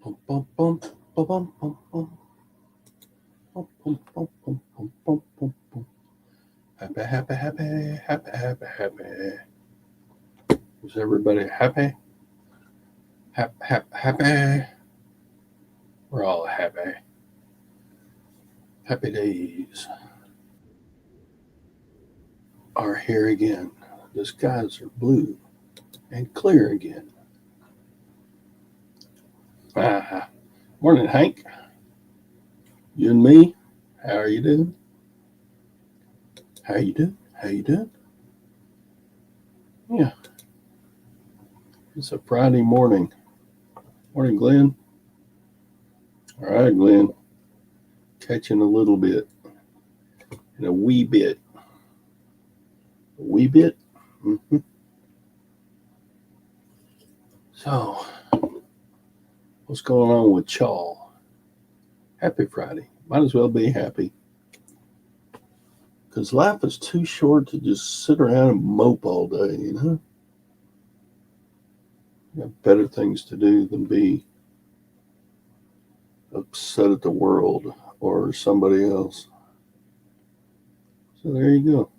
Bum, bum, bum, bum, bum, bum, bum. Bum, bum, bum, bum, bum, bum, bum, bum. Happy, happy, happy, happy, happy, happy. Is everybody happy? Happy, happy, happy. We're all happy. Happy days are here again. The skies are blue and clear again. Ah, morning, Hank. You and me. How are you doing? How you doing? How you doing? Yeah, it's a Friday morning. Morning, Glenn. All right, Glenn. Catching a little bit and a wee bit. A wee bit. Mm-hmm. So, what's going on with y'all? Happy Friday. Might as well be happy. Because life is too short to just sit around and mope all day, you know? You have better things to do than be upset at the world or somebody else. So there you go.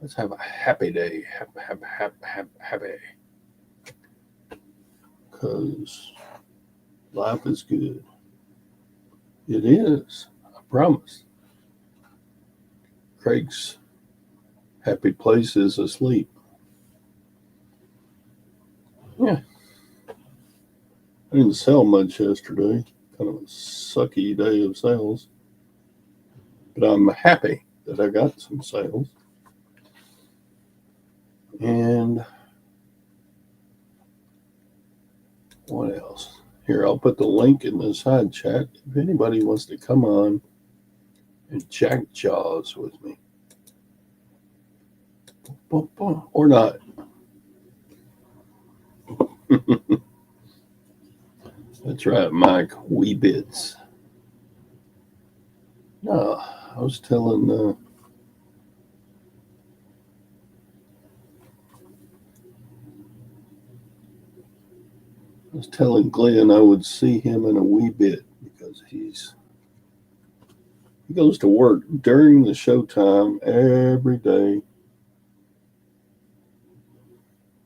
Let's have a happy day. Happy. Because life is good. It is. I promise. Craig's happy place is asleep. Yeah. I didn't sell much yesterday. Kind of a sucky day of sales. But I'm happy that I got some sales. And what else? Here, I'll put the link in the side chat if anybody wants to come on and jack jaws with me. Or not. That's right, Mike. Wee bits. No, I was telling Glenn I would see him in a wee bit because he goes to work during the showtime every day,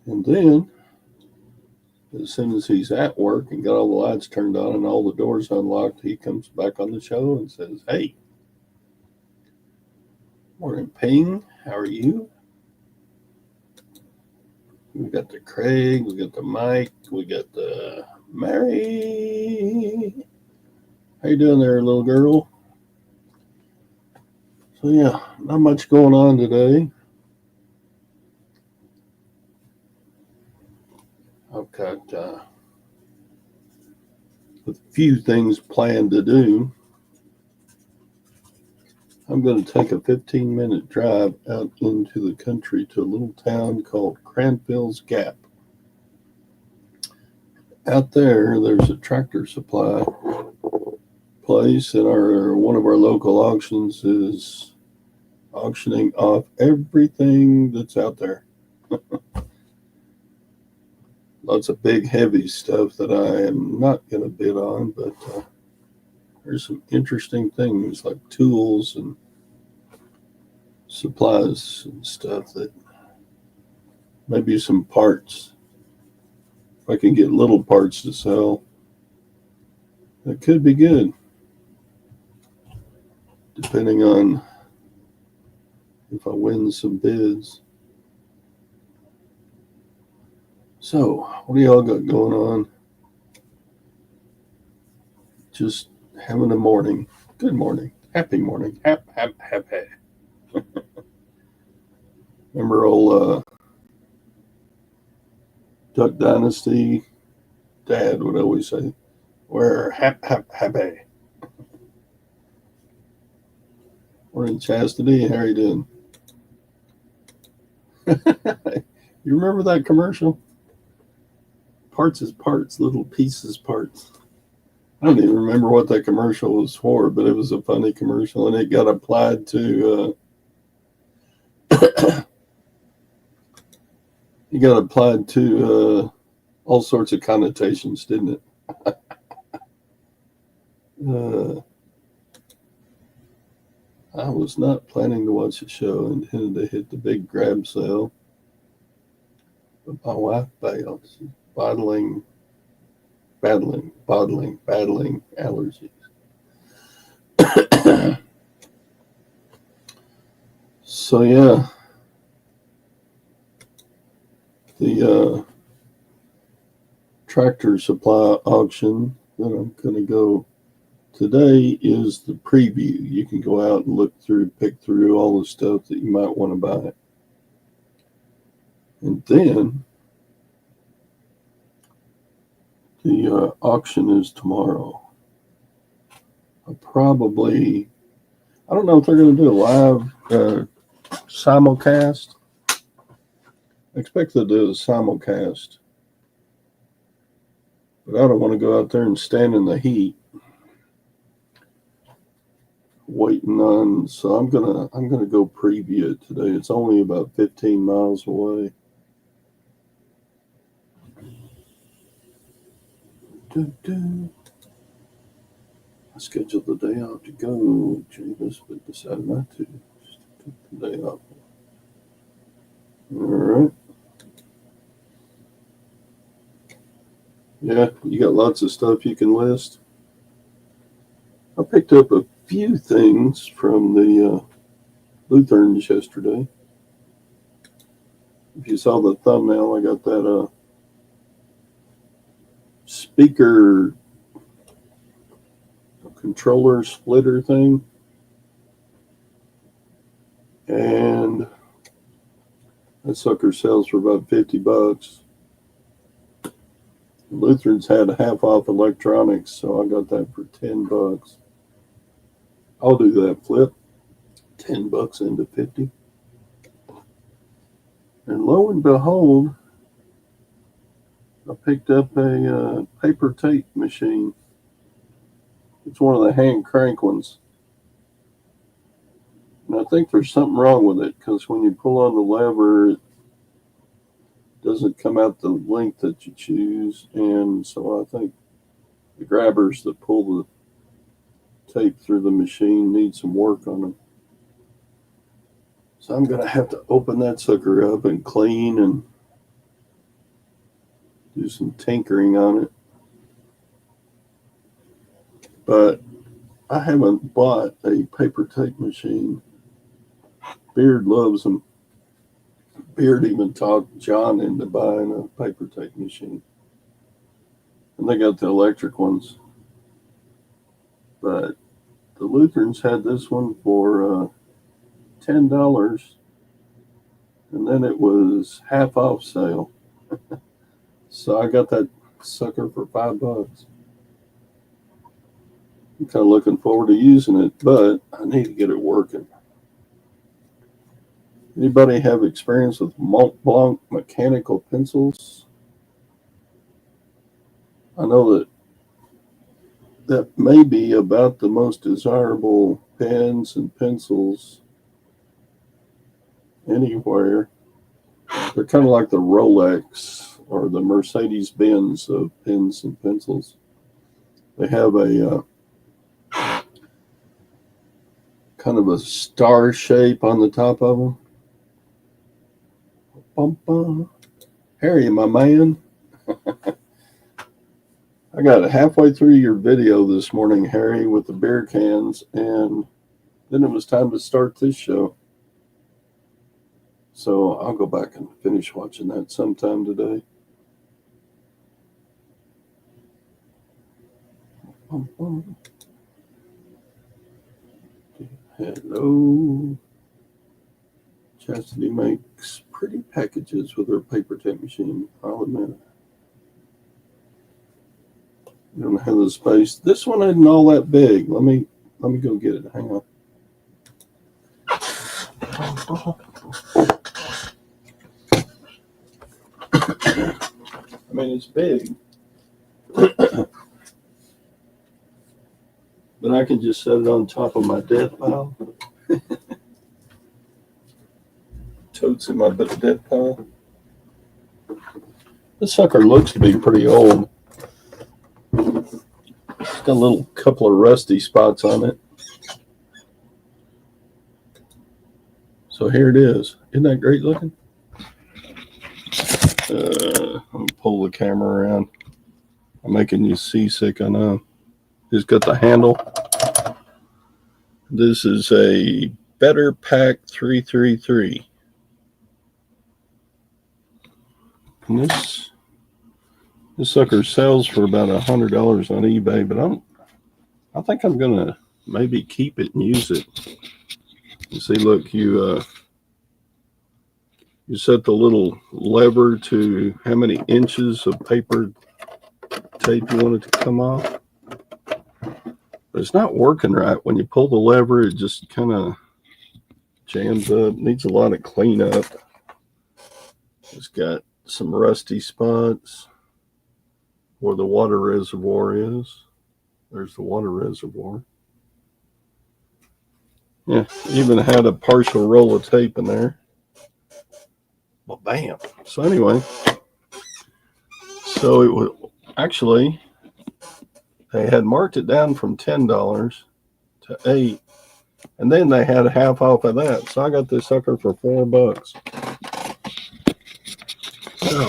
and then as soon as he's at work and got all the lights turned on and all the doors unlocked, he comes back on the show and says, "Hey, morning, Ping. How are you?" We got the Craig, we got the Mike, we got the Mary. How you doing there, little girl? So yeah, not much going on today. I've got a few things planned to do. I'm going to take a 15-minute drive out into the country to a little town called Cranfield's Gap. Out there's a tractor supply place, and one of our local auctions is auctioning off everything that's out there. Lots of big, heavy stuff that I am not going to bid on, but there's some interesting things like tools and supplies and stuff that maybe some parts. If I can get little parts to sell, that could be good, depending on if I win some bids. So, what do y'all got going on? Just having a morning. Good morning. Happy morning. Happy. Remember old Duck Dynasty? Dad would always say, "We're happy." Morning, Chastity. How are you doing? You remember that commercial? Parts is parts, little pieces parts. I don't even remember what that commercial was for, but it was a funny commercial, and it got applied to all sorts of connotations, didn't it? I was not planning to watch the show, intended to hit the big grab sale, but my wife bailed. She's battling allergies. So yeah, the tractor supply auction that I'm going to go today is the preview. You can go out and look through, pick through all the stuff that you might want to buy. And then the auction is tomorrow. I don't know if they're going to do a live simulcast. I expect they'll do a simulcast. But I don't want to go out there and stand in the heat waiting on, so I'm gonna go preview it today. It's only about 15 miles away. I scheduled the day off to go, Javis, but decided not to. Just took the day off. All right. Yeah, you got lots of stuff you can list. I picked up a few things from the Lutherans yesterday. If you saw the thumbnail, I got that speaker controller splitter thing. And that sucker sells for about $50. Lutherans had half off electronics, so I got that for $10. I'll do that flip. $10 into 50. And lo and behold, I picked up a paper tape machine. It's one of the hand crank ones. And I think there's something wrong with it because when you pull on the lever, it doesn't come out the length that you choose. And so I think the grabbers that pull the tape through the machine need some work on them. So I'm going to have to open that sucker up and clean and do some tinkering on it. But I haven't bought a paper tape machine. Beard loves them. Beard even talked John into buying a paper tape machine. And they got the electric ones. But the Lutherans had this one for $10. And then it was half off sale. So I got that sucker for $5. I'm kind of looking forward to using it, but I need to get it working. Anybody have experience with Mont Blanc mechanical pencils? I know that may be about the most desirable pens and pencils anywhere. They're kind of like the Rolex or the Mercedes-Benz of pens and pencils. They have a kind of a star shape on the top of them. Harry, my man. I got halfway through your video this morning, Harry, with the beer cans, and then it was time to start this show. So I'll go back and finish watching that sometime today. Hello. Chastity makes pretty packages with her paper tape machine, I'll admit it. You don't have the space. This one isn't all that big. Let me go get it. Hang on. I mean, it's big. But I can just set it on top of my death pile. Totes in my death pile. This sucker looks to be pretty old. It's got a little couple of rusty spots on it. So here it is. Isn't that great looking? Let me pull the camera around. I'm making you seasick, I know. It's got the handle. This is a Better Pack 333. And this sucker sells for about $100 on eBay, but I think I'm gonna maybe keep it and use it. You see, look, you set the little lever to how many inches of paper tape you want it to come off. But it's not working right. When you pull the lever, it just kind of jams up. Needs a lot of cleanup. It's got some rusty spots where the water reservoir is. There's the water reservoir. Yeah, even had a partial roll of tape in there. Well, bam. So anyway, so it was actually, they had marked it down from $10 to $8, and then they had a half off of that. So I got this sucker for $4. So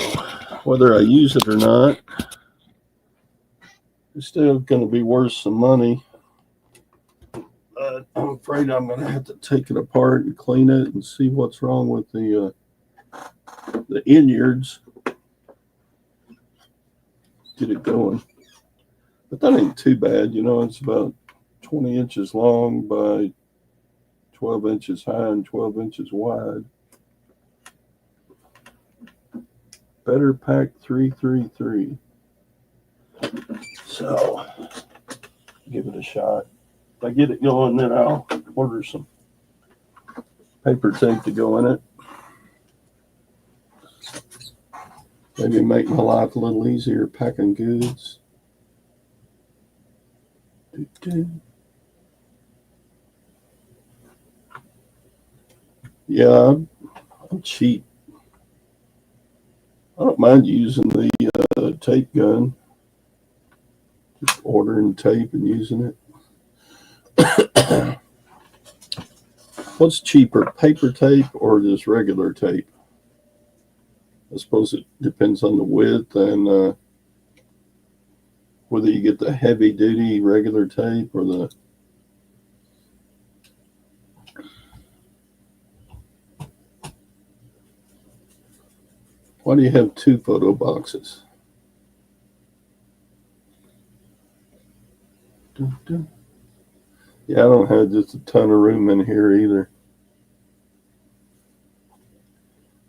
whether I use it or not, it's still going to be worth some money. But I'm afraid I'm going to have to take it apart and clean it and see what's wrong with the innards. Get it going. But that ain't too bad. You know, it's about 20 inches long by 12 inches high and 12 inches wide. Better Pack 333. So, give it a shot. If I get it going, then I'll order some paper tape to go in it. Maybe make my life a little easier packing goods. Yeah, I'm cheap. I don't mind using the tape gun. Just ordering tape and using it. What's cheaper, paper tape or just regular tape? I suppose it depends on the width and whether you get the heavy duty regular tape or the why do you have two photo boxes? Yeah, I don't have just a ton of room in here either.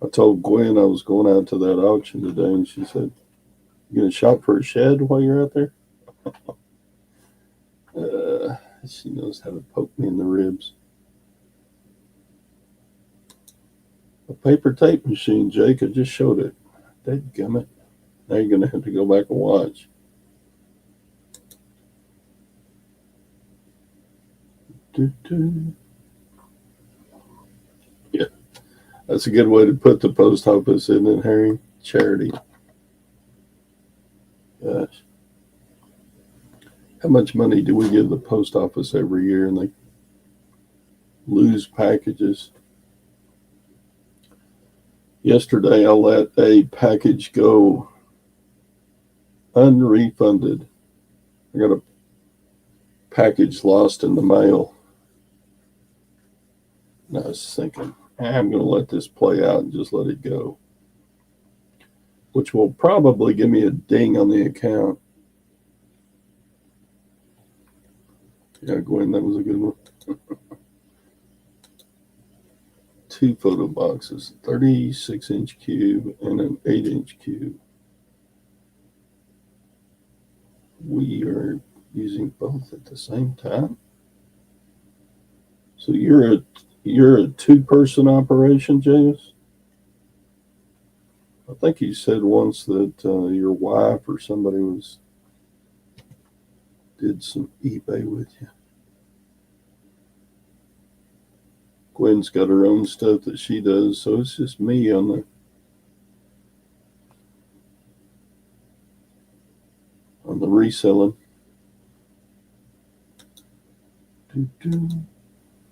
I told Gwen I was going out to that auction today, and she said, "You gonna shop for a shed while you're out there?" She knows how to poke me in the ribs. A paper tape machine, Jake. I just showed it. Dadgummit. Now you're gonna have to go back and watch. Yeah, that's a good way to put the post office, isn't it, Harry? Charity. Gosh. How much money do we give the post office every year and they lose packages? Yesterday, I let a package go unrefunded. I got a package lost in the mail. And I was thinking, I'm going to let this play out and just let it go, which will probably give me a ding on the account. Yeah, Gwen, that was a good one. 2 photo boxes, 36-inch cube and an 8-inch cube. We are using both at the same time. So you're a 2-person operation, James? I think you said once that your wife or somebody did some eBay with you. Gwen's got her own stuff that she does, so it's just me on the reselling.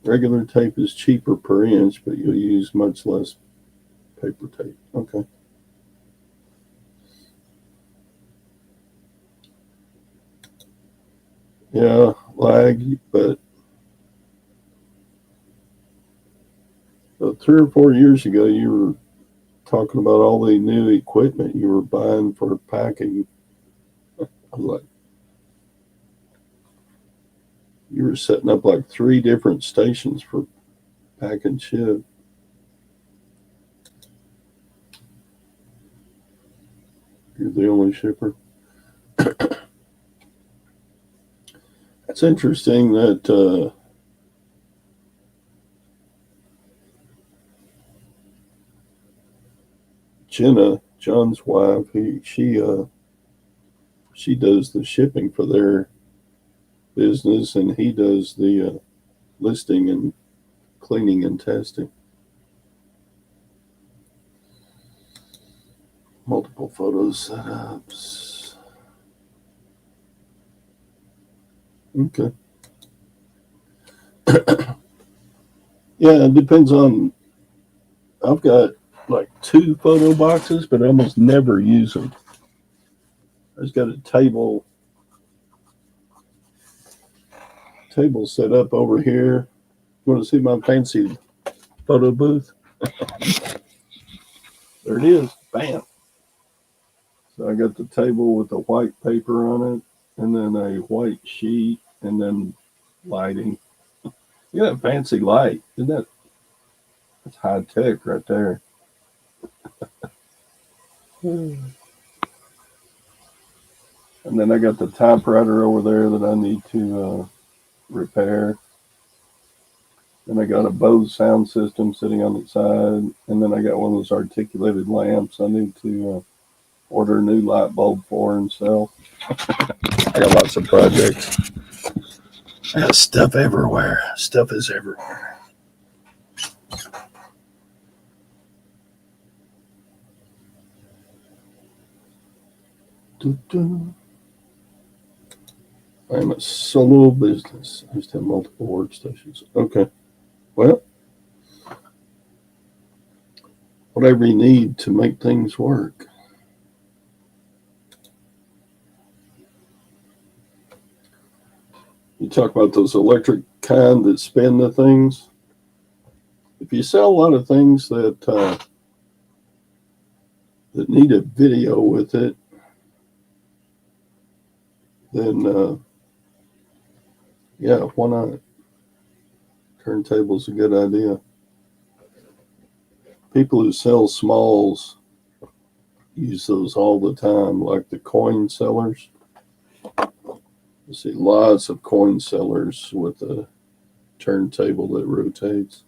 Regular tape is cheaper per inch, but you'll use much less paper tape. Okay. Yeah, lag, but 3 or 4 years ago, you were talking about all the new equipment you were buying for packing. I was like, you were setting up like 3 different stations for pack and ship. You're the only shipper. It's interesting that Jenna, John's wife, she does the shipping for their business, and he does the listing and cleaning and testing. Multiple photo setups. Okay. Yeah, it depends on. I've got like 2 photo boxes, but I almost never use them. I just got a table set up over here. You want to see my fancy photo booth? There it is. Bam. So I got the table with the white paper on it, and then a white sheet, and then lighting. Look at that fancy light. Isn't that? That's high tech right there. And then I got the typewriter over there that I need to repair. And I got a Bose sound system sitting on the side. And then I got one of those articulated lamps I need to order a new light bulb for and sell. I got lots of projects. I got stuff everywhere. Stuff is everywhere. I'm a solo business. I just have multiple workstations. Okay. Well, whatever you need to make things work. You talk about those electric kind that spin the things. If you sell a lot of things that need a video with it, then yeah, why not? Turntable's a good idea. People who sell smalls use those all the time, like the coin sellers. You see lots of coin sellers with a turntable that rotates.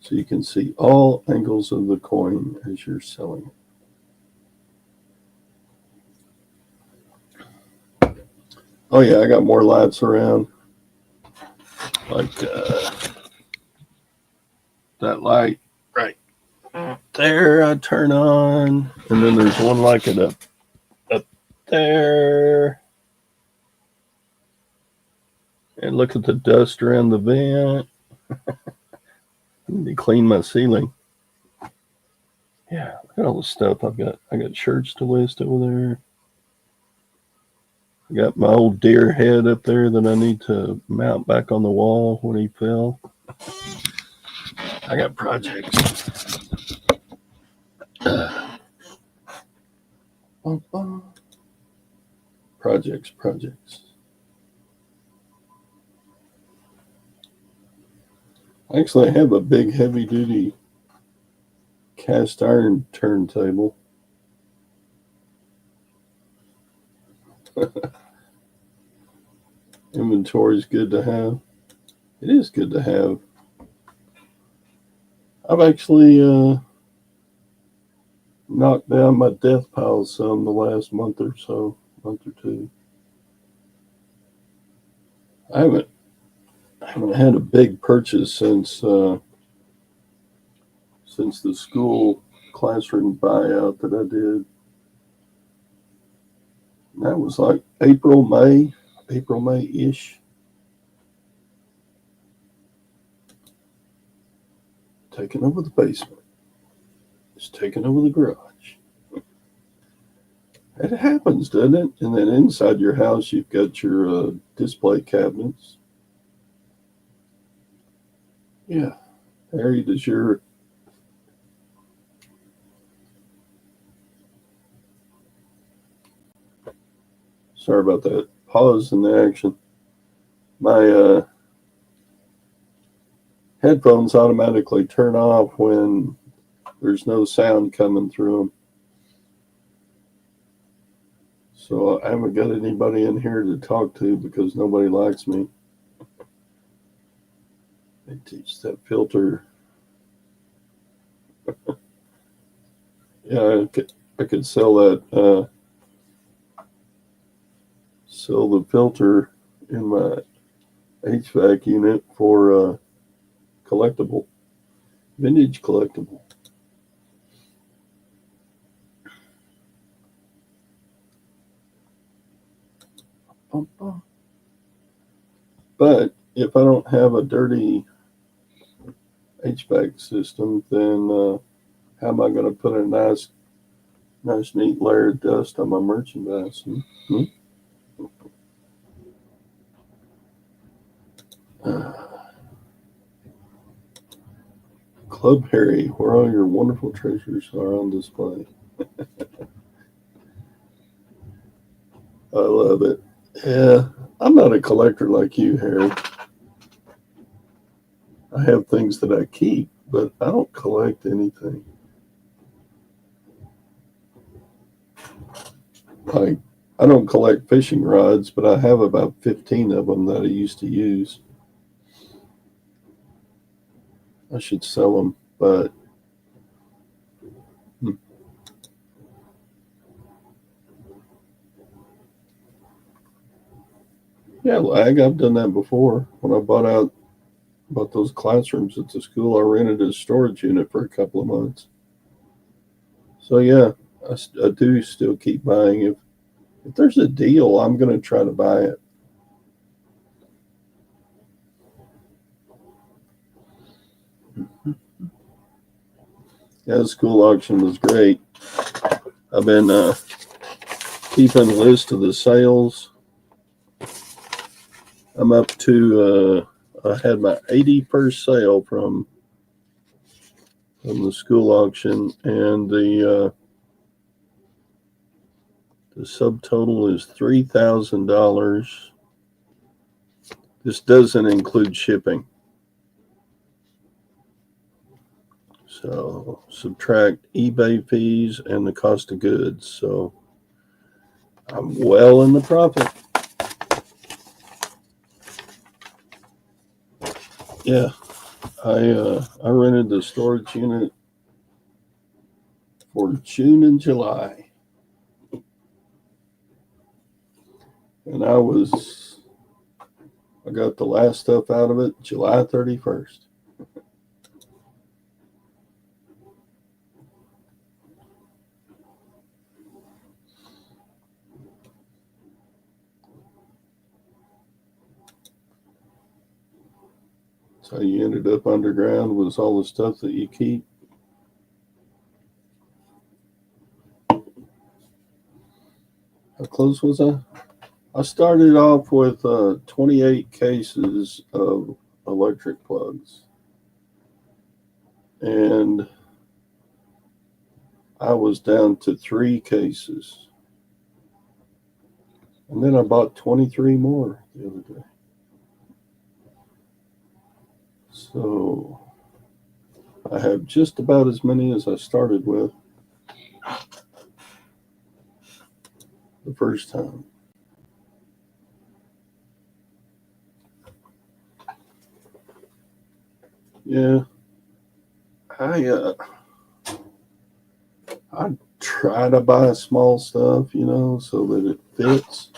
So you can see all angles of the coin as you're selling it. Oh yeah, I got more lights around. Like that light right there I turn on. And then there's one like it up there. And look at the dust around the vent. I need to clean my ceiling. Yeah, look at all the stuff I've got. I got shirts to list over there. I got my old deer head up there that I need to mount back on the wall when he fell. I got projects. Projects. Actually, I have a big heavy duty cast iron turntable. Inventory is good to have. It is good to have. I've actually knocked down my death pile some the last month or 2. I haven't had a big purchase since the school classroom buyout that I did. And that was like April, May-ish. taking over the basement. It's taking over the garage. It happens, doesn't it? And then inside your house, you've got your display cabinets. Yeah. Harry, does your... Sorry about that. Pause in the action. My headphones automatically turn off when there's no sound coming through them. So I haven't got anybody in here to talk to because nobody likes me. They teach that filter. Yeah, I could sell that. Sell the filter in my HVAC unit for collectible, vintage collectible. But if I don't have a dirty HVAC system, then how am I going to put a nice neat layer of dust on my merchandise? Club Harry, where all your wonderful treasures are on display. I love it. Yeah, I'm not a collector like you, Harry. I have things that I keep, but I don't collect anything. Like, I don't collect fishing rods, but I have about 15 of them that I used to use. I should sell them, but yeah, lag. I've done that before. When I bought those classrooms at the school, I rented a storage unit for a couple of months. So yeah, I do still keep buying. If there's a deal, I'm going to try to buy it. Yeah, the school auction was great. I've been keeping a list of the sales. I'm up to, I had my 81st sale from the school auction, and the subtotal is $3,000. This doesn't include shipping. So subtract eBay fees and the cost of goods. So I'm well in the profit. Yeah, I rented the storage unit for June and July. And I got the last stuff out of it July 31st. So you ended up underground was all the stuff that you keep. How close was I? I started off with 28 cases of electric plugs. And I was down to 3 cases. And then I bought 23 more the other day. So I have just about as many as I started with the first time. Yeah, I try to buy small stuff, so that it fits.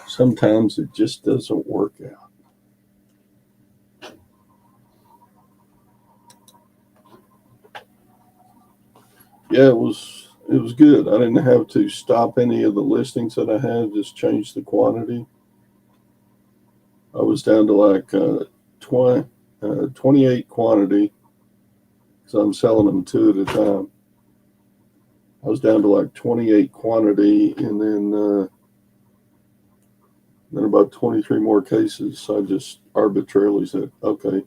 Sometimes it just doesn't work out. Yeah, it was good. I didn't have to stop any of the listings that I had, just change the quantity. I was down to like 20. 28 quantity, because I'm selling them 2 at a time. I was down to like 28 quantity, and then about 23 more cases. So I just arbitrarily said, okay,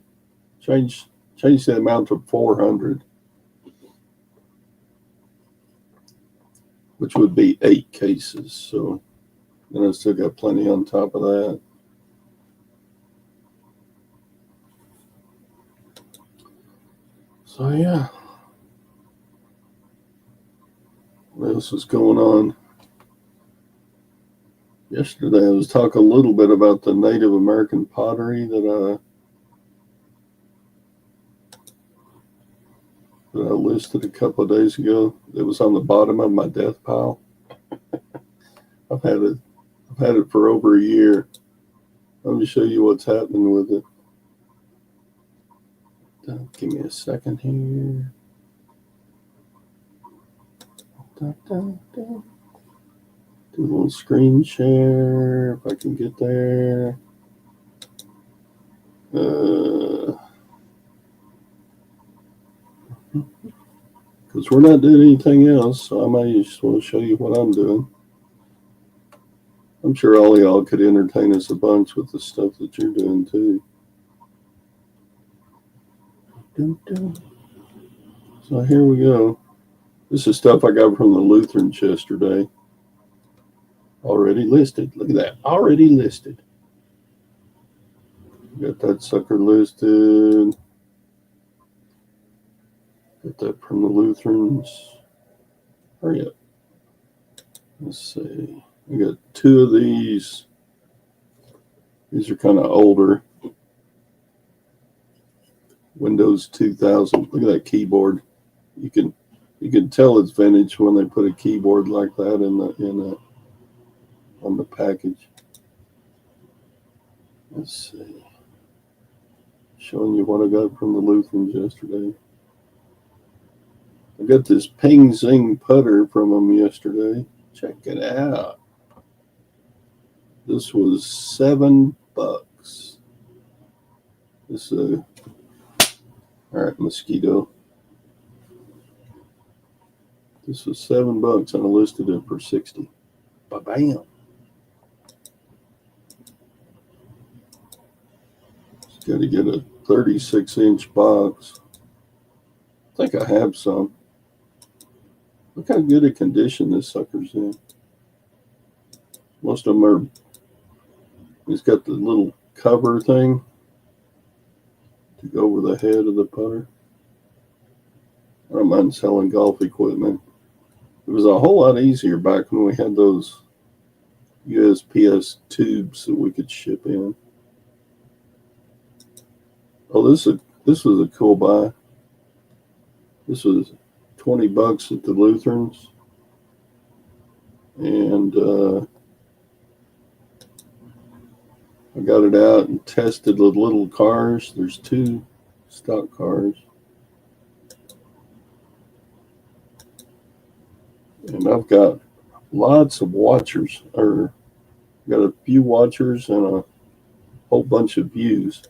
change the amount to 400, which would be 8 cases. So then I still got plenty on top of that. So yeah, what else is going on? Yesterday I was talking a little bit about the Native American pottery that I listed a couple of days ago. It was on the bottom of my death pile. I've had it for over a year. Let me show you what's happening with it. Give me a second here. Do a little screen share if I can get there. Because we're not doing anything else, so I might just want to show you what I'm doing. I'm sure all y'all could entertain us a bunch with the stuff that you're doing too. So here we go. This is stuff I got from the Lutherans yesterday. Already listed. Look at that. Already listed. Got that sucker listed. Got that from the Lutherans. Hurry up. Let's see. I got 2 of these. These are kind of older. Windows 2000. Look at that keyboard. You can tell it's vintage when they put a keyboard like that on the package. Let's see. Showing you what I got from the Lutherans yesterday. I got this Ping Zing putter from them yesterday. Check it out. This was $7. This all right, mosquito. This was $7 and I listed it for 60. Ba-bam. Just got to get a 36-inch box. I think I have some. Look how good a condition this sucker's in. Most of them are, it's got the little cover thing to go over the head of the putter. I don't mind selling golf equipment. It was a whole lot easier back when we had those USPS tubes that we could ship in. Oh, this was a cool buy. This was $20 at the Lutherans. And I got it out and tested the little cars. There's 2 stock cars. And I've got lots of watchers, or got a few watchers and a whole bunch of views.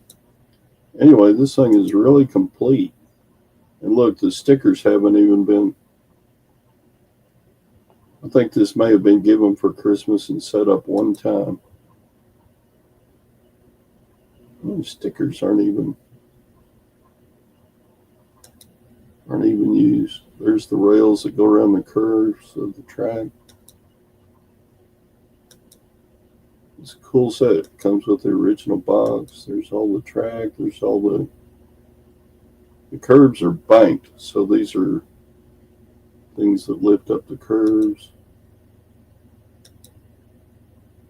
Anyway, this thing is really complete. And look, the stickers haven't even been, I think this may have been given for Christmas and set up one time. The stickers aren't even used. There's the rails that go around the curves of the track. It's a cool set. It comes with the original box. There's all the track. There's all the curves are banked, so these are things that lift up the curves.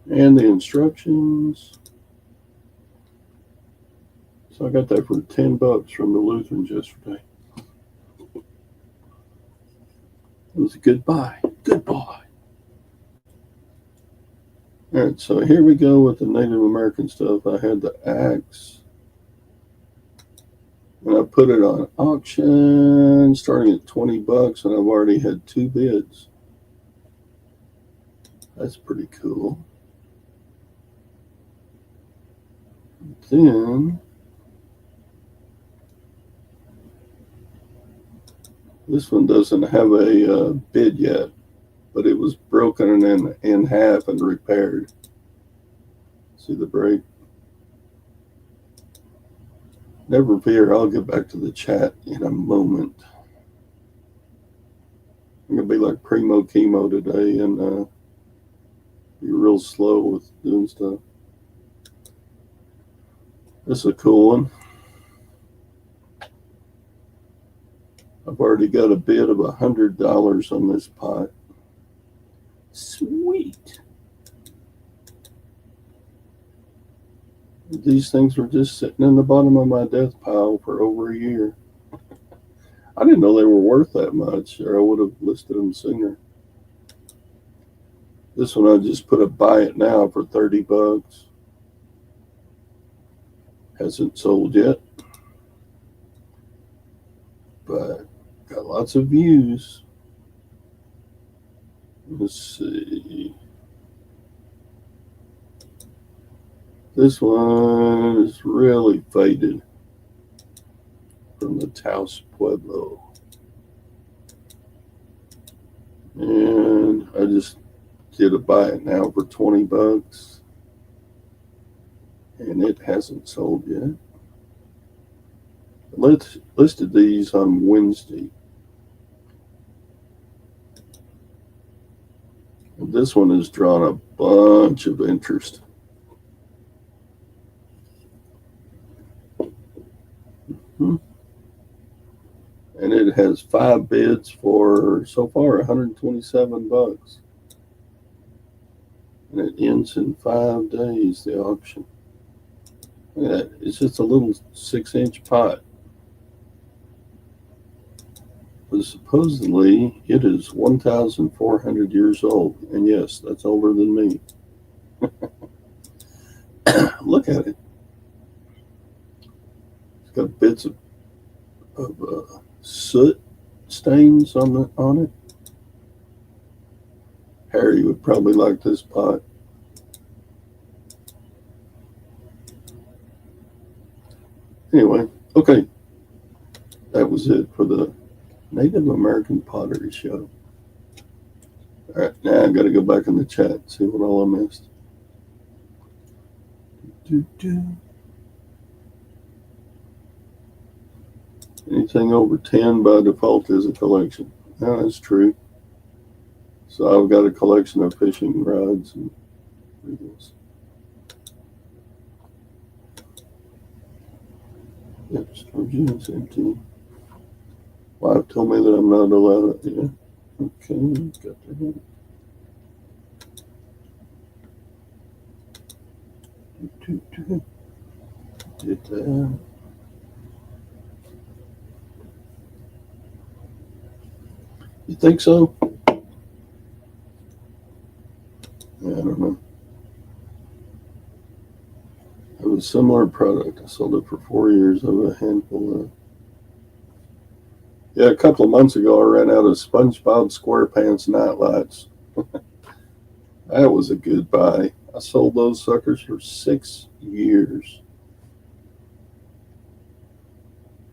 And the instructions. So I got that for $10 from the Lutherans yesterday. It was a good buy. Good buy. All right, so here we go with the Native American stuff. I had the axe. And I put it on auction starting at $20, and I've already had 2 bids. That's pretty cool. Then This one doesn't have a bid yet, but it was broken in half and repaired. See the break? Never fear, I'll get back to the chat in a moment. I'm going to be like primo chemo today and be real slow with doing stuff. This is a cool one. I've already got a bid of $100 on this pot. Sweet. These things were just sitting in the bottom of my death pile for over a year. I didn't know they were worth that much, or I would have listed them sooner. This one I just put a buy it now for $30. Hasn't sold yet, but got lots of views. Let's see. This one is really faded from the Taos Pueblo. And I just did a buy it now for $20. And it hasn't sold yet. Let's listed these on Wednesday. And this one has drawn a bunch of interest. And it has 5 bids for so far $127. And it ends in 5 days, the auction. Yeah, it's just a little 6-inch pot. But supposedly it is 1,400 years old. And yes, that's older than me. Look at it. It's got bits of soot stains on it. Harry would probably like this pot. Anyway, okay. That was it for the Native American Pottery Show. All right, now I've got to go back in the chat and see what all I missed. Anything over 10 by default is a collection. No, that's true. So I've got a collection of fishing rods and reels. Yep, storage unit's empty. Wife told me that I'm not allowed it. Yeah. Okay, got that. Did that. You think so? Yeah, I don't know. It was a similar product. I sold it for 4 years of a handful of. Yeah, a couple of months ago, I ran out of SpongeBob SquarePants nightlights. That was a good buy. I sold those suckers for 6 years.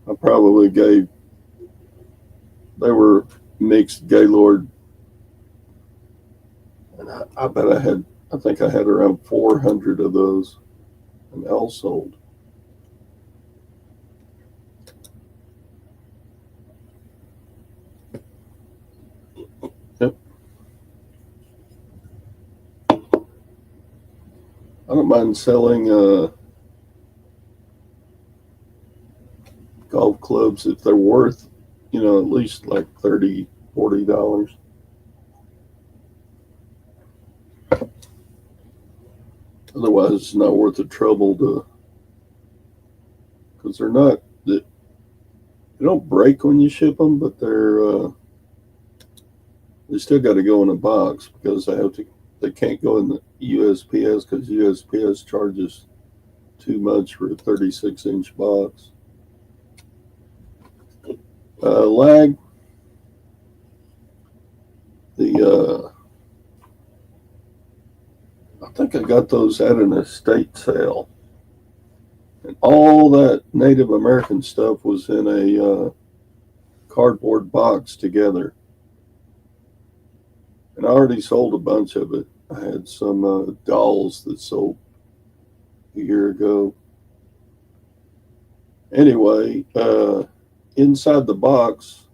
I probably gave. They were mixed Gaylord. And I bet I think I had around 400 of those. And they all sold. Yep. I don't mind selling golf clubs if they're worth, at least like $30, $40. Otherwise, it's not worth the trouble because they don't break when you ship them, but they still got to go in a box because they can't go in the USPS because USPS charges too much for a 36-inch box. Lag. I think I got those at an estate sale. And all that Native American stuff was in a cardboard box together. And I already sold a bunch of it. I had some dolls that sold a year ago. Anyway, inside the box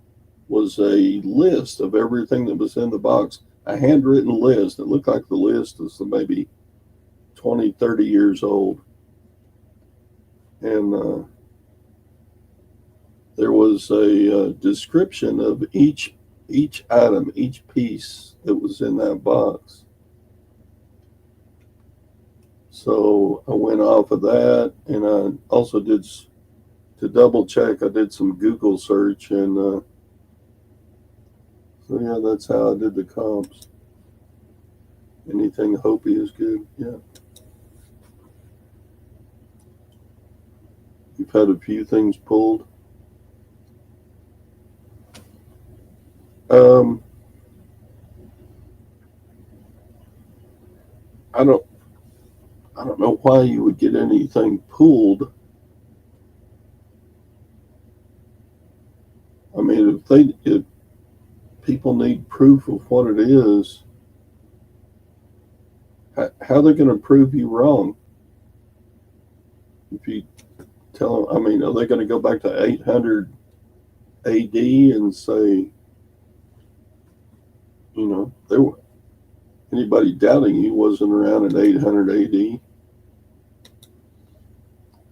was a list of everything that was in the box, a handwritten list. It looked like the list was maybe 20, 30 years old. And there was a description of each item, each piece that was in that box. So I went off of that, and I also did, to double check, I did some Google search, and so yeah, that's how I did the comps. Anything Hopi is good, yeah. You've had a few things pulled. I don't know why you would get anything pulled. I mean, if people need proof of what it is, how are they going to prove you wrong? If you tell them, I mean, are they going to go back to 800 AD and say, you know, anybody doubting you wasn't around in 800 AD?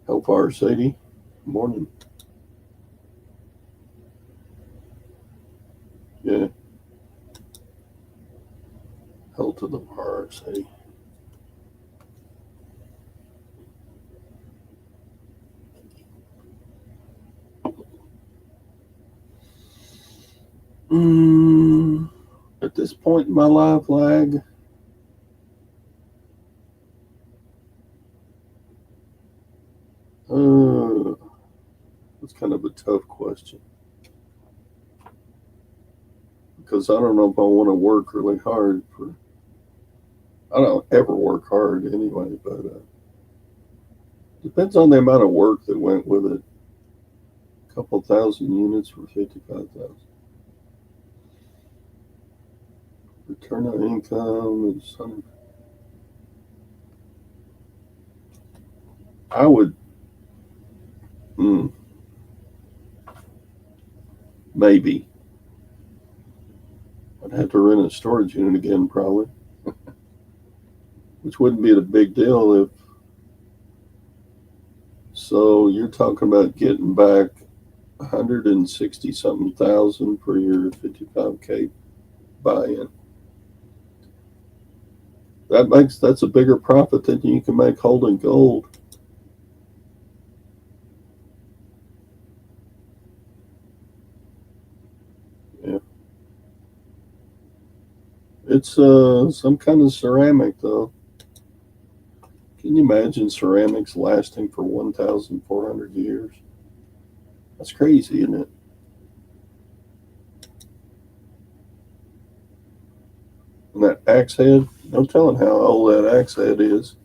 Hellfire Sadie, morning. Yeah. Hell to the fire, Sadie. At this point in my life, lag, that's kind of a tough question. Because I don't know if I want to work really hard for. I don't ever work hard anyway, but depends on the amount of work that went with it. A couple thousand units for 55,000. Return on income is some. I would. Maybe. I'd have to rent a storage unit again, probably. Which wouldn't be a big deal if. So you're talking about getting back 160 something thousand for your 55K buy-in. That's a bigger profit than you can make holding gold. Yeah. It's some kind of ceramic though. Can you imagine ceramics lasting for 1,400 years? That's crazy, isn't it? And that axe head, no telling how old that axe head is.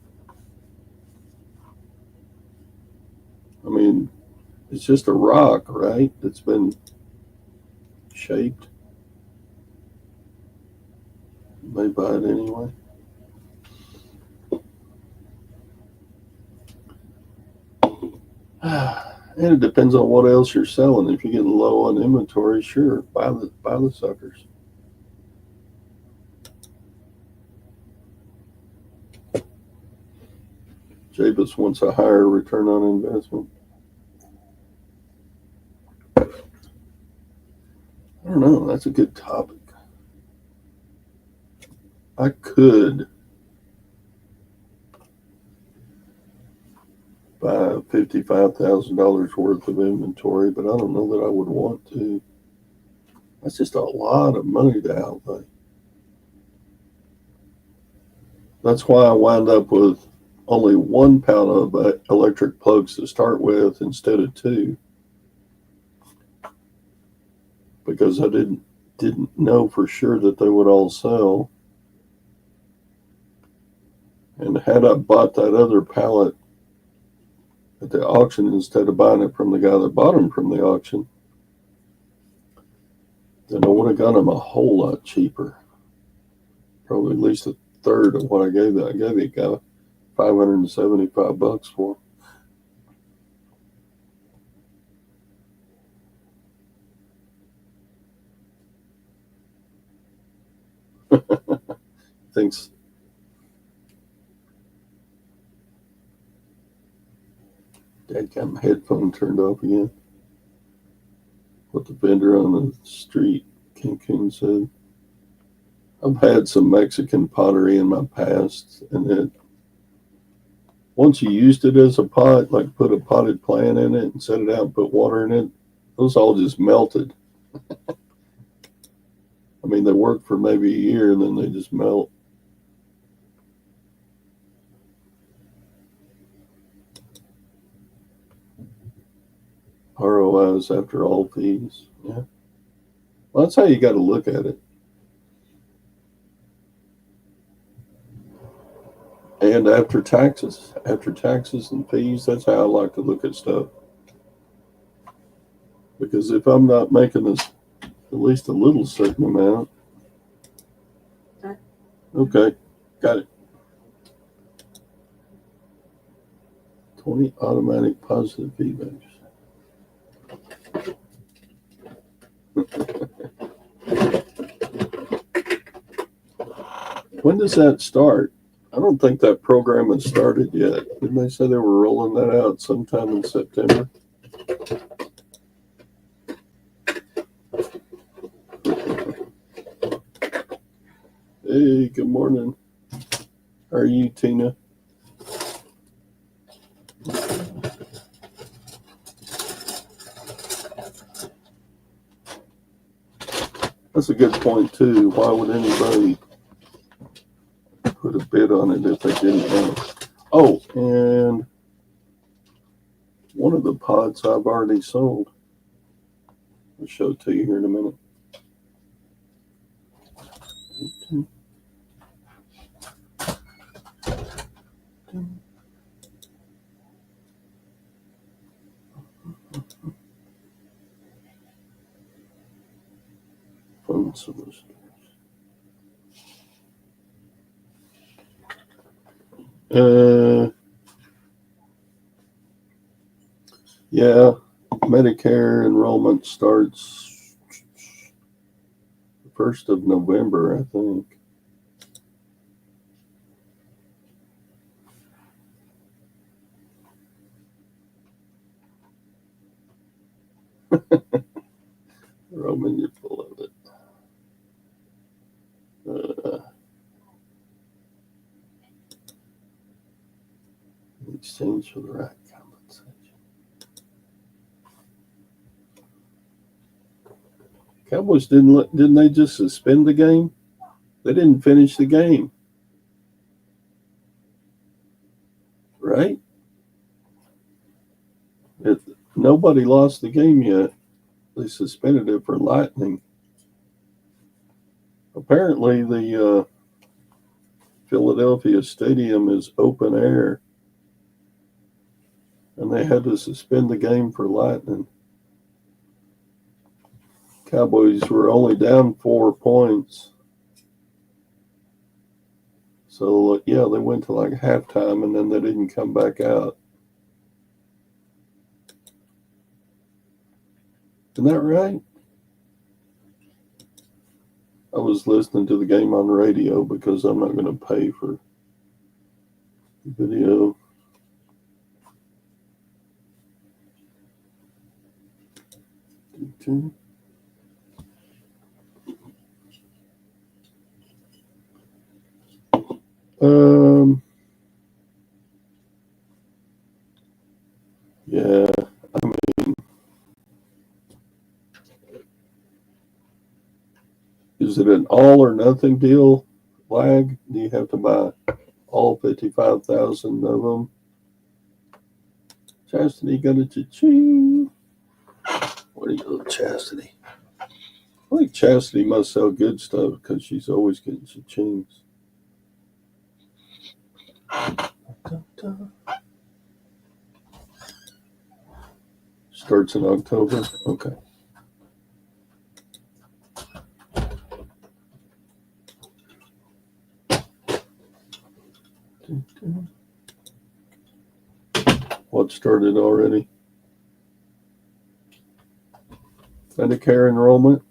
I mean, it's just a rock, right? That's been shaped. They buy it anyway. And it depends on what else you're selling. If you're getting low on inventory, sure, buy the suckers. Jabus wants a higher return on investment. I don't know. That's a good topic. I could buy $55,000 worth of inventory, but I don't know that I would want to. That's just a lot of money to outlay. That's why I wind up with only 1 pound of electric plugs to start with instead of 2, because I didn't know for sure that they would all sell. And had I bought that other pallet at the auction instead of buying it from the guy that bought them from the auction, then I would have got them a whole lot cheaper. Probably at least a third of what I gave that. I gave the guy $575 for. Thinks Dad got my headphone turned off again. What the vendor on the street, Cancun, said. I've had some Mexican pottery in my past, and once you used it as a pot, like put a potted plant in it and set it out and put water in it, those all just melted. I mean, they work for maybe a year and then they just melt. ROIs after all fees. Yeah. Well, that's how you got to look at it. And after taxes and fees, that's how I like to look at stuff. Because if I'm not making this at least a little certain amount, okay, got it. 20 automatic positive feedbacks. When does that start? I don't think that program has started yet. Didn't they say they were rolling that out sometime in September? Hey, good morning. How are you, Tina? That's a good point, too. Why would anybody put a bid on it if they didn't know? Oh, and one of the pods I've already sold. I'll show it to you here in a minute. Phone solicitors. Yeah, Medicare enrollment starts the 1st of November, I think. Roman, you're full of it. In exchange for the right compensation. Cowboys didn't they just suspend the game? They didn't finish the game, right? Nobody lost the game yet. They suspended it for lightning. Apparently, the Philadelphia Stadium is open air, and they had to suspend the game for lightning. Cowboys were only down 4 points. So, yeah, they went to like halftime, and then they didn't come back out. Isn't that right? I was listening to the game on radio because I'm not going to pay for video. Yeah, I mean, is it an all or nothing deal, Lag? Do you have to buy all 55,000 of them? Chastity got a cha-ching. Where do you go, Chastity? I think Chastity must sell good stuff because she's always getting cha-chings. Starts in October? Okay. What started already? Medicare enrollment.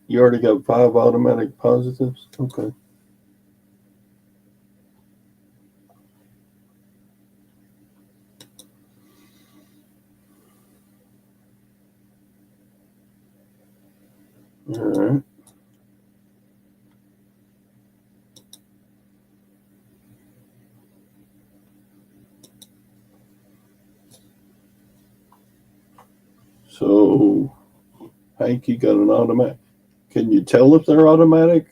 You already got 5 automatic positives? Okay. All right. So, Hank, you got an automatic. Can you tell if they're automatic?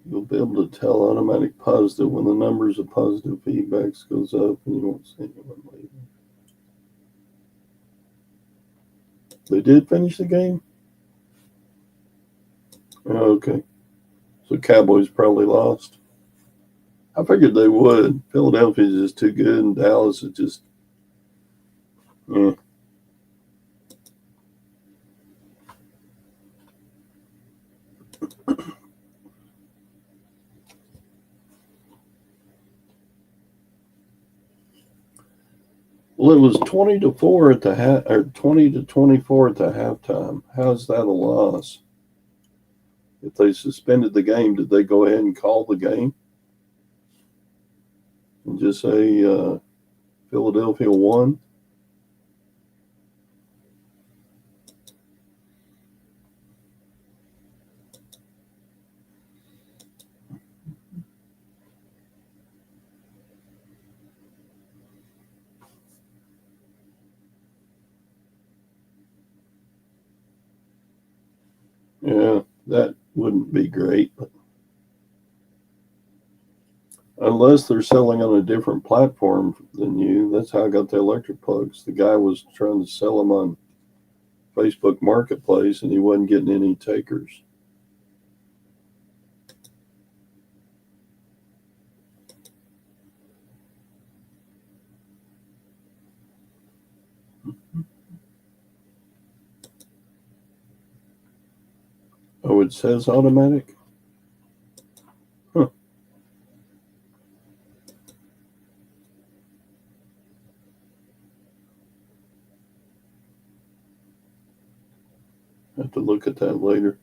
You'll be able to tell automatic positive when the numbers of positive feedbacks goes up and you won't see anyone leaving. They did finish the game? Okay. So Cowboys probably lost. I figured they would. Philadelphia's just too good and Dallas is just Well, it was 20-4 at the or 20-24 at the halftime. How's that a loss? If they suspended the game, did they go ahead and call the game and just say Philadelphia won? Yeah, that wouldn't be great. But unless they're selling on a different platform than you. That's how I got the electric plugs. The guy was trying to sell them on Facebook Marketplace and he wasn't getting any takers. Oh, it says automatic? Huh. I have to look at that later.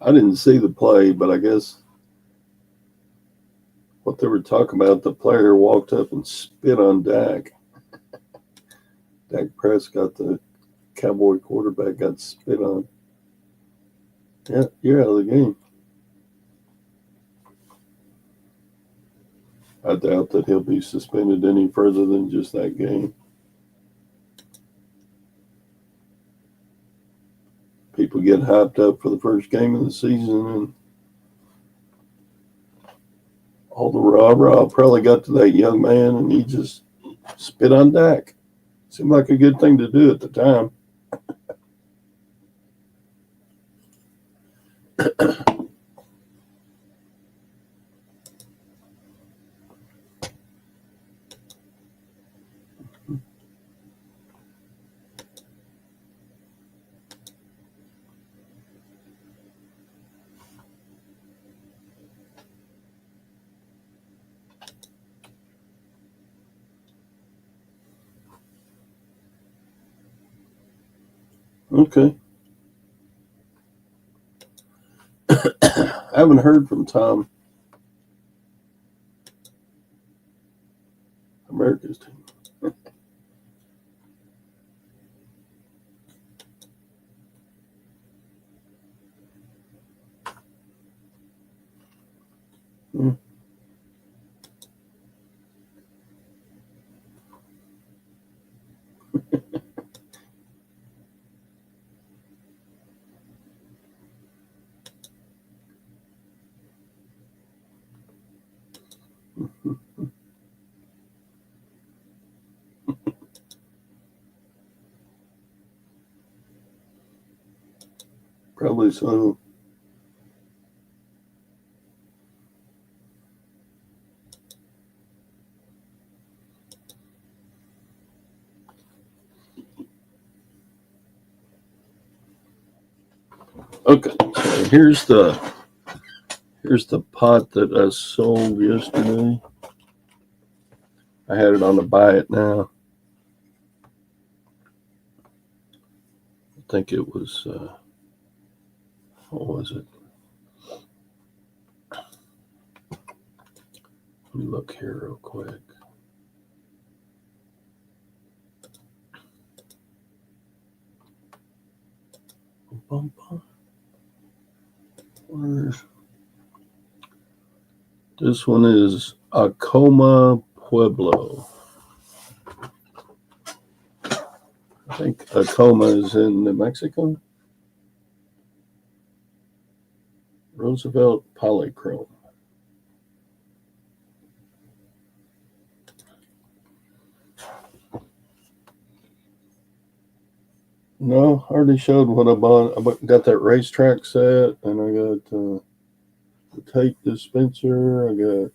I didn't see the play, but I guess what they were talking about, the player walked up and spit on Dak. Dak Prescott, the Cowboy quarterback, got spit on. Yeah, you're out of the game. I doubt that he'll be suspended any further than just that game. People get hyped up for the first game of the season and all the rah-rah probably got to that young man and he just spit on Dak. Seemed like a good thing to do at the time. Okay. I haven't heard from Tom. America's team. Probably so. Okay, so here's the pot that I sold yesterday. I had it on the buy it now. I think it was what was it? Let me look here real quick. This one is Acoma Pueblo. I think Acoma is in New Mexico. Roosevelt Polychrome. No, I already showed what I bought. I got that racetrack set, and I got the tape dispenser. I got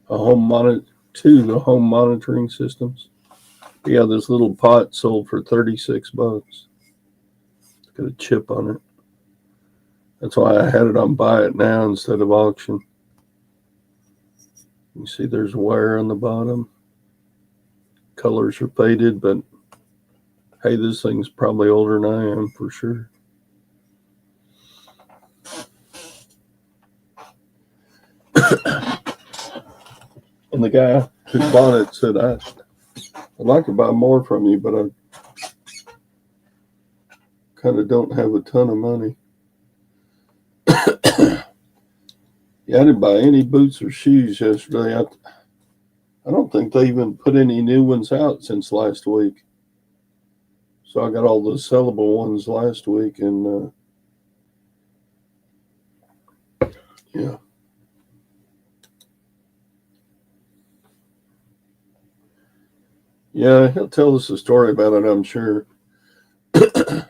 a home monitor, the home monitoring systems. Yeah, this little pot sold for $36. It's got a chip on it. That's why I had it on buy it now instead of auction. You see there's wire on the bottom. Colors are faded, but hey, this thing's probably older than I am for sure. And the guy who bought it said, I'd like to buy more from you, but I kind of don't have a ton of money. Yeah, I didn't buy any boots or shoes yesterday. I don't think they even put any new ones out since last week. So I got all the sellable ones last week, and yeah. Yeah, he'll tell us a story about it, I'm sure. That's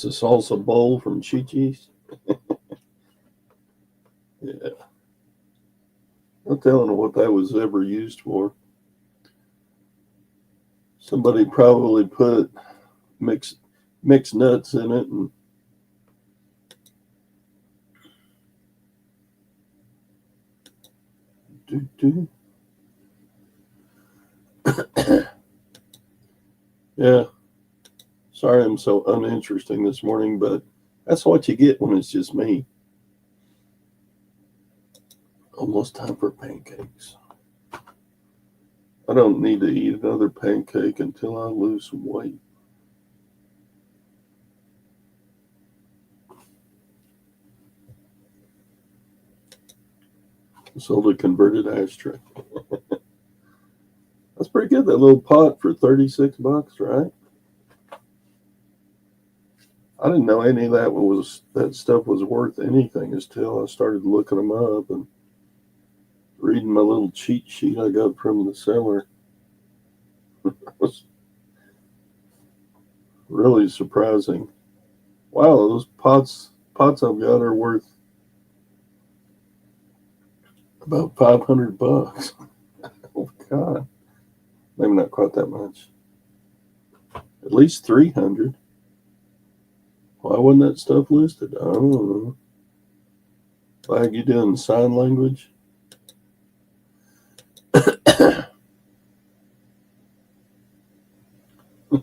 a salsa bowl from Chi-Chi's. Yeah. I'm telling what that was ever used for. Somebody probably put mixed nuts in it and yeah. Sorry I'm so uninteresting this morning, but that's what you get when it's just me. Almost time for pancakes. I don't need to eat another pancake until I lose some weight. Sold a converted ashtray. That's pretty good. That little pot for $36, right? I didn't know any of that stuff was worth anything until I started looking them up and reading my little cheat sheet I got from the seller. It was really surprising. Wow, those pots I've got are worth about $500. Oh God, maybe not quite that much. At least 300. Why wasn't that stuff listed? I don't know. Like you doing sign language?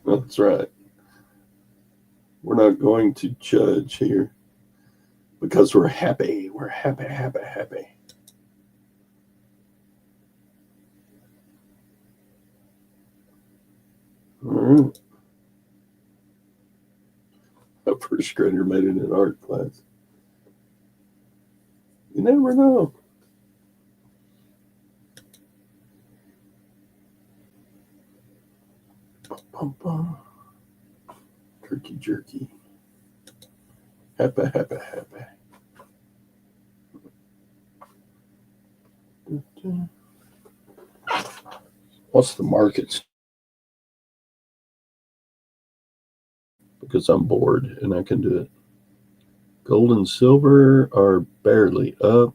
That's right. We're not going to judge here because we're happy. We're happy, happy, happy. All right. A first grader made it in art class. You never know. Bum, bum. Turkey jerky. Happy, happy, happy. What's the market because I'm bored and I can do it. Gold and silver are barely up.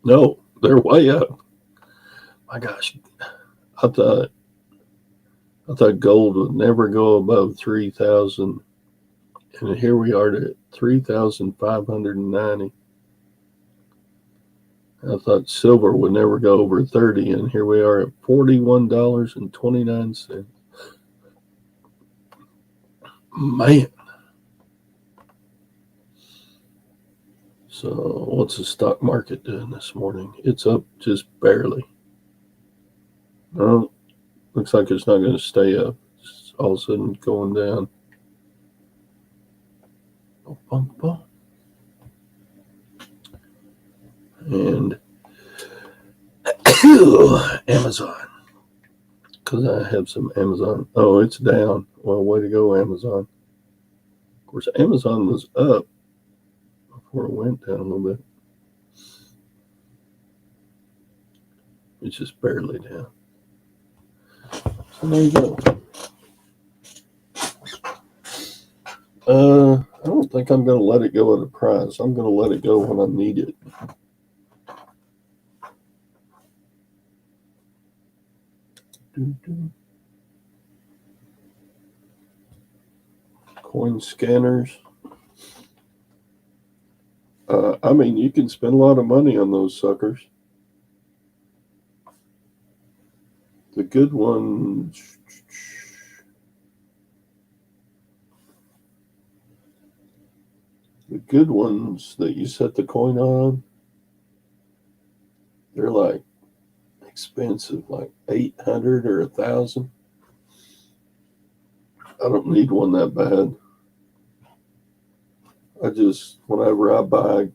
No, they're way up. My gosh, I thought gold would never go above 3,000, and here we are at 3,590. I thought silver would never go over 30, and here we are at $41.29. Man. So what's the stock market doing this morning? It's up just barely. No, looks like it's not going to stay up. It's all of a sudden going down. And Amazon, because I have some Amazon. Oh, it's down. Well, way to go, Amazon. Of course, Amazon was up before it went down a little bit. It's just barely down. So there you go. I don't think I'm going to let it go at a price. I'm going to let it go when I need it. Coin scanners. I mean, you can spend a lot of money on those suckers. The good ones. The good ones that you set the coin on, they're like expensive, like 800 or 1,000. I don't need one that bad. I just, whenever I buy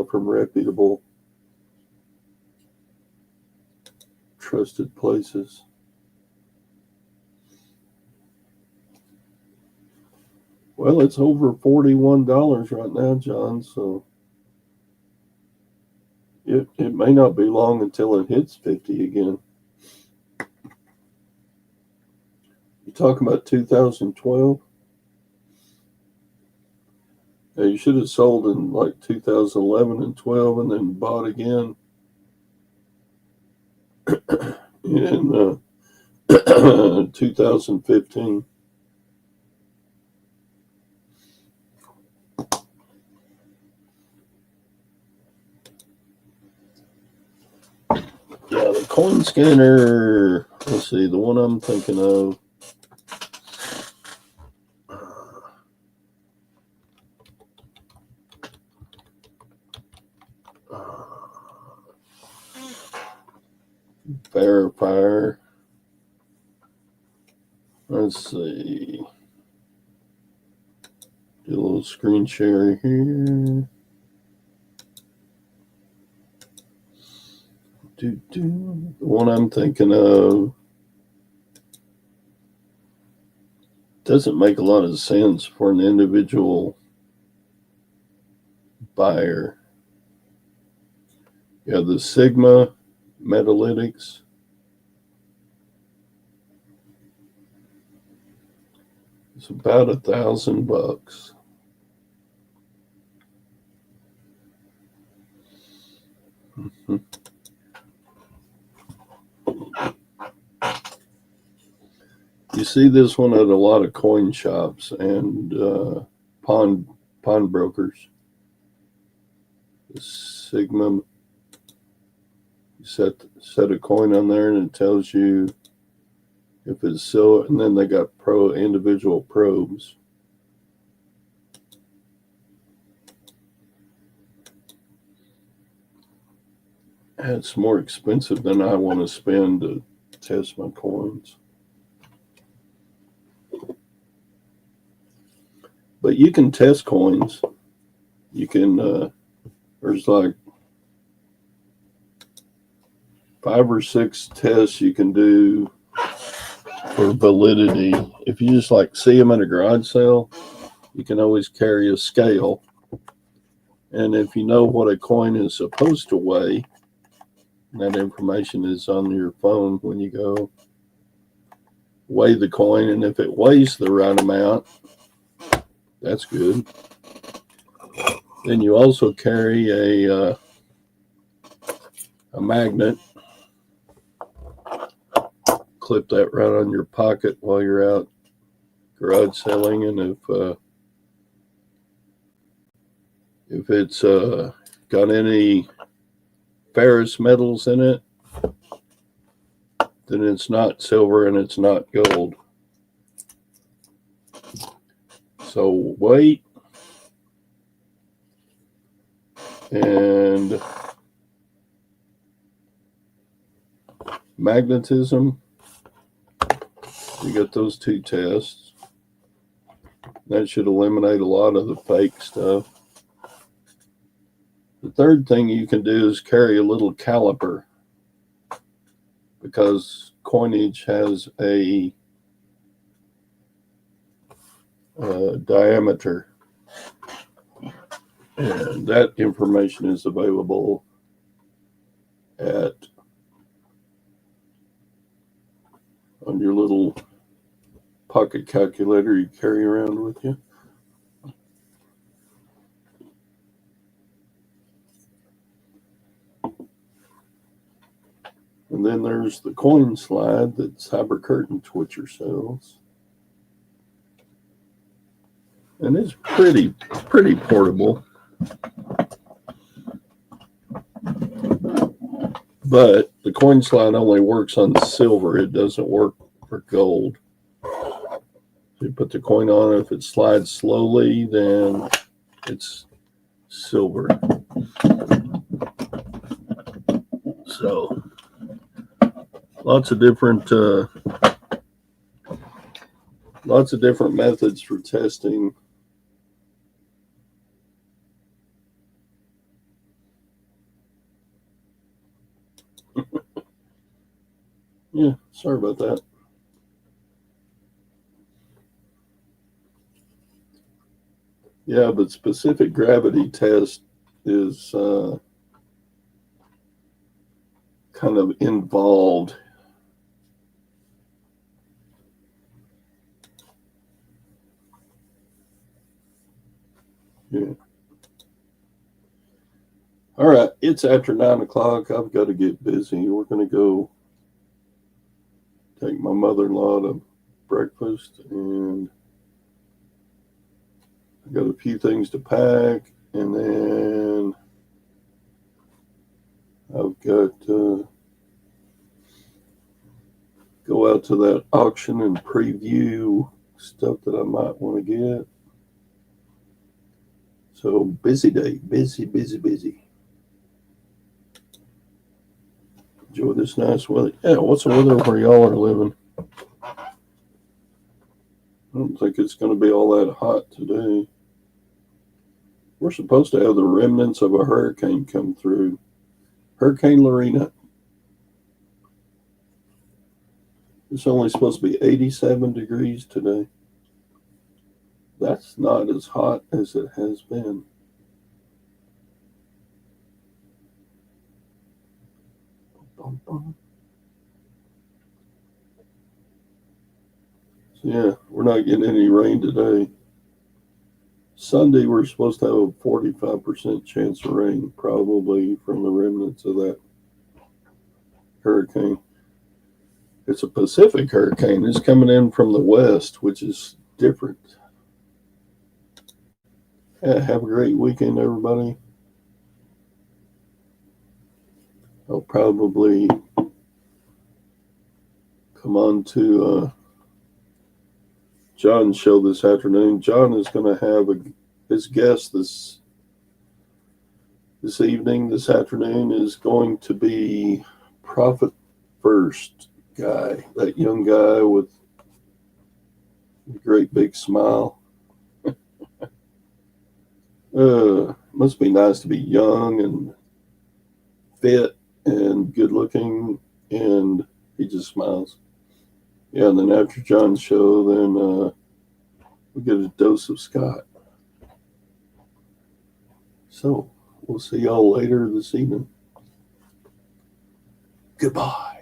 from reputable, trusted places. Well, it's over $41 right now, John, so it may not be long until it hits 50 again. You talking about 2012? Yeah, you should have sold in like 2011 and 12 and then bought again in 2015. Yeah, the coin scanner, let's see, the one I'm thinking of. Verifier. Let's see. Do a little screen share here. The one I'm thinking of doesn't make a lot of sense for an individual buyer. Yeah, the Sigma Metalytics. It's about $1,000. You see this one at a lot of coin shops and pawnbrokers. The Sigma. You set a coin on there and it tells you if it's silver, and then they got individual probes. It's more expensive than I want to spend to test my coins. But you can test coins. You can, there's like 5 or 6 tests you can do for validity. If you just like see them at a garage sale, you can always carry a scale. And if you know what a coin is supposed to weigh, that information is on your phone when you go. weigh the coin, and if it weighs the right amount, that's good. Then you also carry a magnet. Clip that right on your pocket while you're out garage selling, and if it's got any ferrous metals in it, then it's not silver and it's not gold. So weight and magnetism, you got those two tests. That should eliminate a lot of the fake stuff. The third thing you can do is carry a little caliper, because coinage has a diameter, and that information is available on your little pocket calculator you carry around with you. And then there's the coin slide that Cyber Curtain Twitcher sells. And it's pretty portable. But the coin slide only works on silver. It doesn't work for gold. You put the coin on, if it slides slowly, then it's silver. So lots of different methods for testing. Yeah, sorry about that. Yeah, but specific gravity test is kind of involved. Yeah. All right, it's after 9 o'clock. I've got to get busy. We're going to go take my mother-in-law to breakfast, and I got a few things to pack, and then I've got to go out to that auction and preview stuff that I might want to get. So busy day, busy. Enjoy this nice weather. Yeah, what's the weather where y'all are living? I don't think it's going to be all that hot today. We're supposed to have the remnants of a hurricane come through. Hurricane Lorena. It's only supposed to be 87 degrees today. That's not as hot as it has been. So yeah, we're not getting any rain today. Sunday, we're supposed to have a 45% chance of rain, probably from the remnants of that hurricane. It's a Pacific hurricane. It's coming in from the west, which is different. Yeah, have a great weekend, everybody. I'll probably come on to John's show this afternoon. John is going to have his guest this afternoon is going to be Profit First guy, that young guy with a great big smile. Must be nice to be young and fit and good looking, and he just smiles. Yeah, and then after John's show, then we get a dose of Scott. So we'll see y'all later this evening. Goodbye.